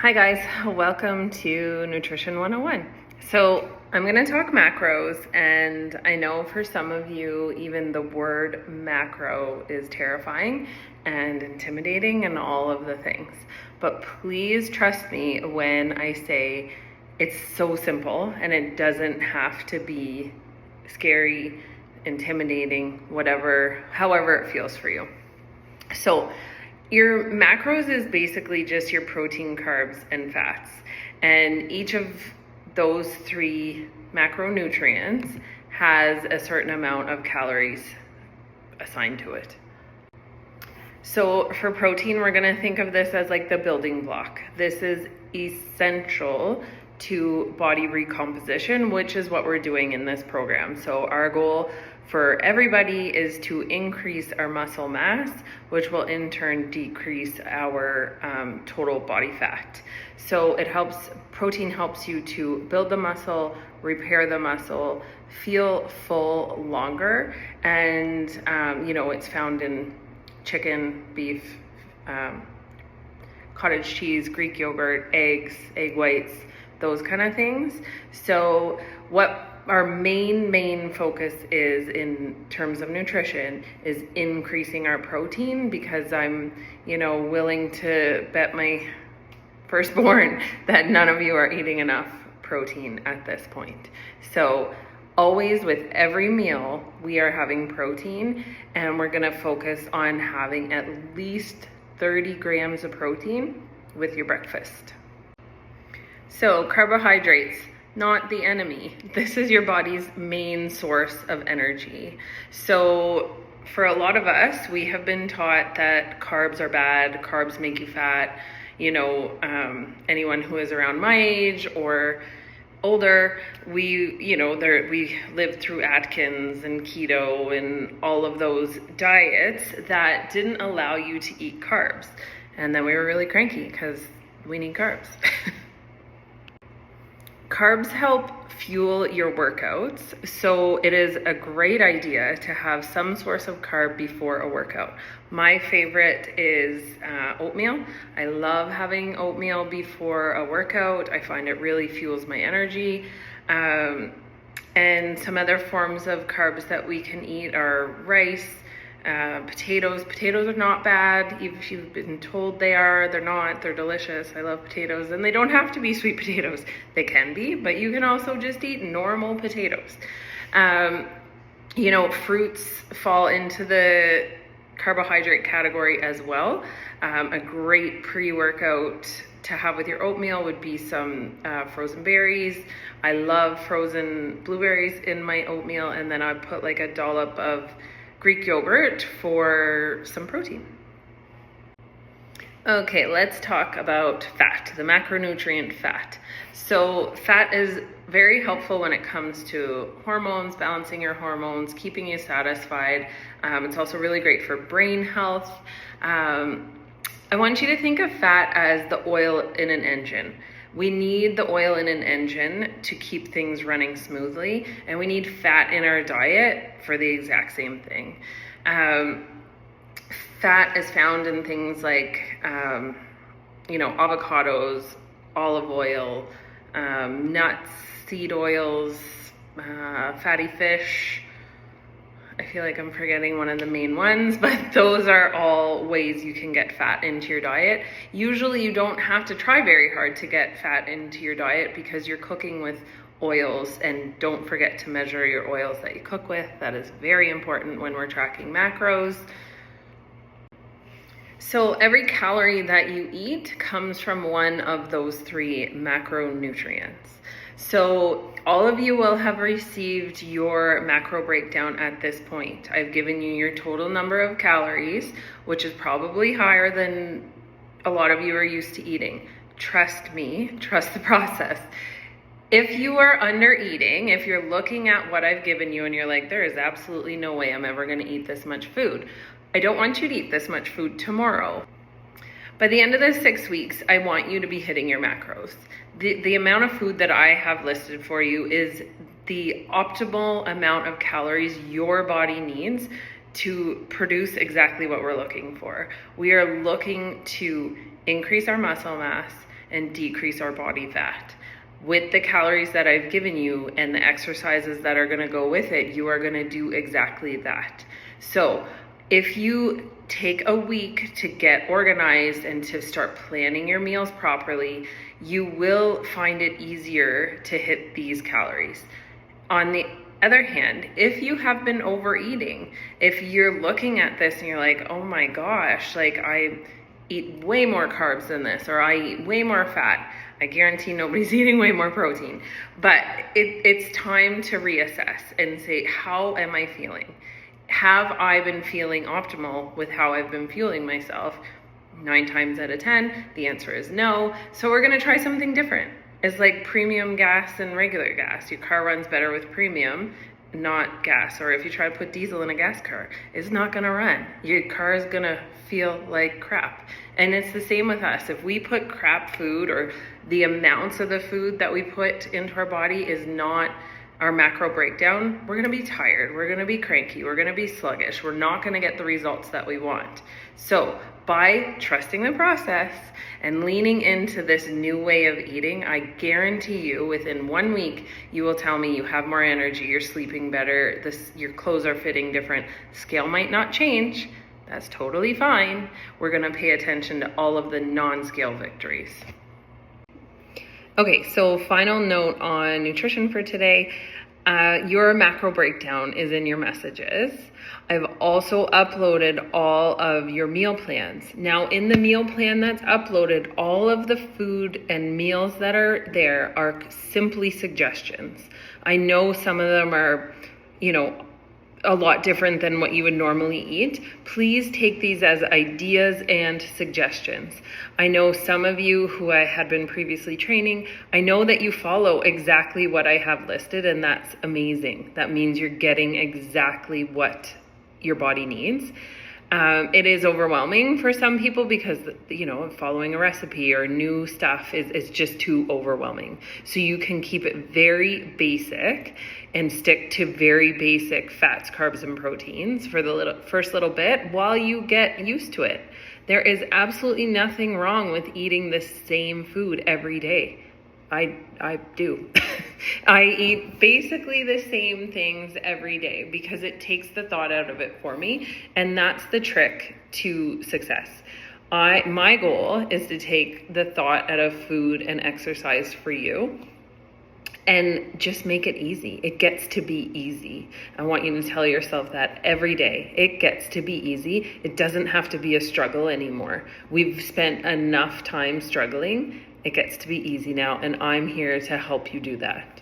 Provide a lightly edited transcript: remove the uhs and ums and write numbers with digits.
Hi guys, welcome to Nutrition 101. So I'm going to talk macros, and I know for some of you even the word macro is terrifying and intimidating and all of the things. But please trust me when I say it's so simple and it doesn't have to be scary, intimidating, however it feels for you. So your macros is basically just your protein, carbs, and fats. And each of those three macronutrients has a certain amount of calories assigned to it. So for protein, we're going to think of this as like the building block. This is essential to body recomposition, which is what we're doing in this program. So our goal for everybody is to increase our muscle mass, which will in turn decrease our total body fat. So protein helps you to build the muscle, repair the muscle, feel full longer, and it's found in chicken, beef, cottage cheese, Greek yogurt, eggs, egg whites, those kind of things. So what our main focus is in terms of nutrition is increasing our protein, because I'm, willing to bet my firstborn that none of you are eating enough protein at this point. So always with every meal, we are having protein, and we're gonna focus on having at least 30 grams of protein with your breakfast. So carbohydrates, not the enemy. This is your body's main source of energy. So for a lot of us, we have been taught that carbs are bad, carbs make you fat. Anyone who is around my age or older, we lived through Atkins and keto and all of those diets that didn't allow you to eat carbs. And then we were really cranky because we need carbs. Carbs help fuel your workouts, so it is a great idea to have some source of carb before a workout. My favorite is oatmeal. I love having oatmeal before a workout. I find it really fuels my energy. And some other forms of carbs that we can eat are rice, potatoes. Potatoes are not bad. If you've been told they are, they're not. They're delicious. I love potatoes, and they don't have to be sweet potatoes. They can be, but you can also just eat normal potatoes. Fruits fall into the carbohydrate category as well. A great pre-workout to have with your oatmeal would be some frozen berries. I love frozen blueberries in my oatmeal, and then I'd put like a dollop of Greek yogurt for some protein. Okay, let's talk about fat, the macronutrient fat. So fat is very helpful when it comes to hormones, balancing your hormones, keeping you satisfied. It's also really great for brain health. I want you to think of fat as the oil in an engine. We need the oil in an engine to keep things running smoothly, and we need fat in our diet for the exact same thing. Fat is found in things like, avocados, olive oil, nuts, seed oils, fatty fish. I feel like I'm forgetting one of the main ones, but those are all ways you can get fat into your diet. Usually you don't have to try very hard to get fat into your diet because you're cooking with oils, and don't forget to measure your oils that you cook with. That is very important when we're tracking macros. So every calorie that you eat comes from one of those three macronutrients. So all of you will have received your macro breakdown at this point. I've given you your total number of calories, which is probably higher than a lot of you are used to eating. Trust me, trust the process. If you are under eating, if you're looking at what I've given you and you're like, there is absolutely no way I'm ever going to eat this much food, I don't want you to eat this much food tomorrow. By the end of the 6 weeks, I want you to be hitting your macros. The amount of food that I have listed for you is the optimal amount of calories your body needs to produce exactly what we're looking for. We are looking to increase our muscle mass, and decrease our body fat. With the calories that I've given you and the exercises that are going to go with it, you are going to do exactly that. So if you take a week to get organized and to start planning your meals properly, you will find it easier to hit these calories. On the other hand, if you have been overeating, if you're looking at this and you're like, oh my gosh, like I eat way more carbs than this, or I eat way more fat, I guarantee nobody's eating way more protein. But it's time to reassess and say, how am I feeling? Have I been feeling optimal with how I've been fueling myself? 9 times out of 10, the answer is no. So we're gonna try something different. It's like premium gas and regular gas. Your car runs better with premium, not gas. Or if you try to put diesel in a gas car, it's not gonna run. Your car is gonna feel like crap. And it's the same with us. If we put crap food, or the amounts of the food that we put into our body is not our macro breakdown, we're gonna be tired, we're gonna be cranky, we're gonna be sluggish, we're not gonna get the results that we want. So by trusting the process and leaning into this new way of eating, I guarantee you within 1 week, you will tell me you have more energy, you're sleeping better, your clothes are fitting different. Scale might not change, that's totally fine. We're gonna pay attention to all of the non-scale victories. Okay, so final note on nutrition for today. Your macro breakdown is in your messages. I've also uploaded all of your meal plans. Now, in the meal plan that's uploaded, all of the food and meals that are there are simply suggestions. I know some of them are, a lot different than what you would normally eat. Please take these as ideas and suggestions. I know some of you who I had been previously training, I know that you follow exactly what I have listed, and that's amazing. That means you're getting exactly what your body needs. It is overwhelming for some people because, following a recipe or new stuff is just too overwhelming. So you can keep it very basic and stick to very basic fats, carbs, and proteins for the first little bit while you get used to it. There is absolutely nothing wrong with eating the same food every day. I do. I eat basically the same things every day because it takes the thought out of it for me. And that's the trick to success. My goal is to take the thought out of food and exercise for you and just make it easy. It gets to be easy. I want you to tell yourself that every day. It gets to be easy. It doesn't have to be a struggle anymore. We've spent enough time struggling. It gets to be easy now, and I'm here to help you do that.